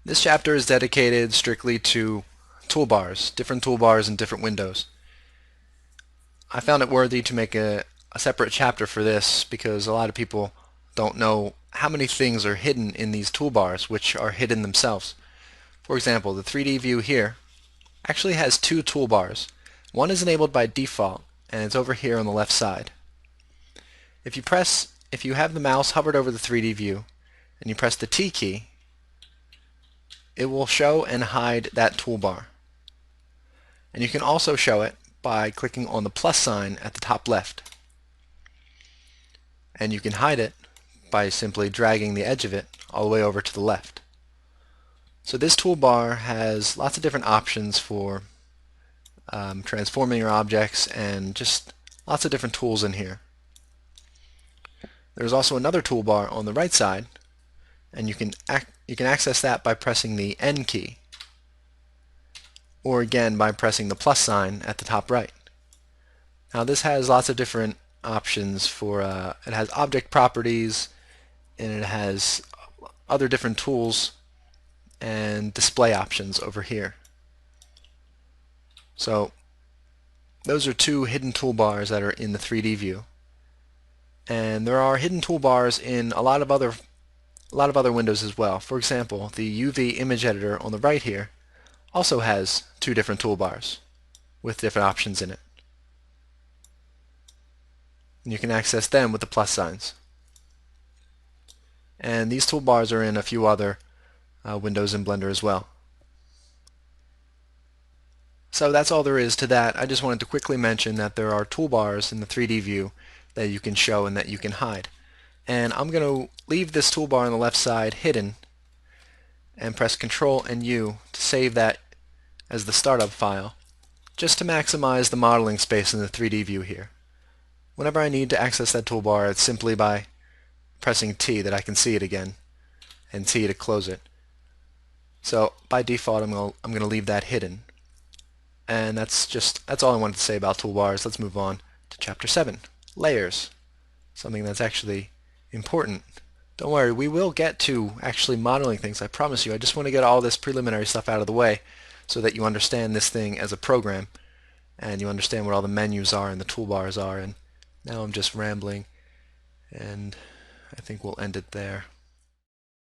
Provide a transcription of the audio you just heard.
This chapter is dedicated strictly to toolbars, different toolbars in different windows. I found it worthy to make a separate chapter for this because a lot of people don't know how many things are hidden in these toolbars, which are hidden themselves. For example, the 3D view here actually has two toolbars. One is enabled by default, and it's over here on the left side. If you have the mouse hovered over the 3D view and you press the T key, it will show and hide that toolbar. And you can also show it by clicking on the plus sign at the top left. And you can hide it by simply dragging the edge of it all the way over to the left. So this toolbar has lots of different options for transforming your objects and just lots of different tools in here. There's also another toolbar on the right side, and you can access that by pressing the N key, or again by pressing the plus sign at the top right. Now this has lots of different options for, it has object properties, and it has other different tools and display options over here. So those are two hidden toolbars that are in the 3D view. And there are hidden toolbars in a lot of other windows as well. For example, the UV image editor on the right here also has two different toolbars with different options in it. And you can access them with the plus signs. And these toolbars are in a few other windows in Blender as well. So that's all there is to that. I just wanted to quickly mention that there are toolbars in the 3D view that you can show and that you can hide. And I'm going to leave this toolbar on the left side hidden and press Ctrl and U to save that as the startup file, just to maximize the modeling space in the 3D view here. Whenever I need to access that toolbar, it's simply by pressing T that I can see it again, and T to close it. So by default I'm going to leave that hidden. And that's all I wanted to say about toolbars. Let's move on to chapter 7, layers. Something that's actually important. Don't worry, we will get to actually modeling things, I promise you. I just want to get all this preliminary stuff out of the way so that you understand this thing as a program and you understand what all the menus are and the toolbars are. And now I'm just rambling, and I think we'll end it there.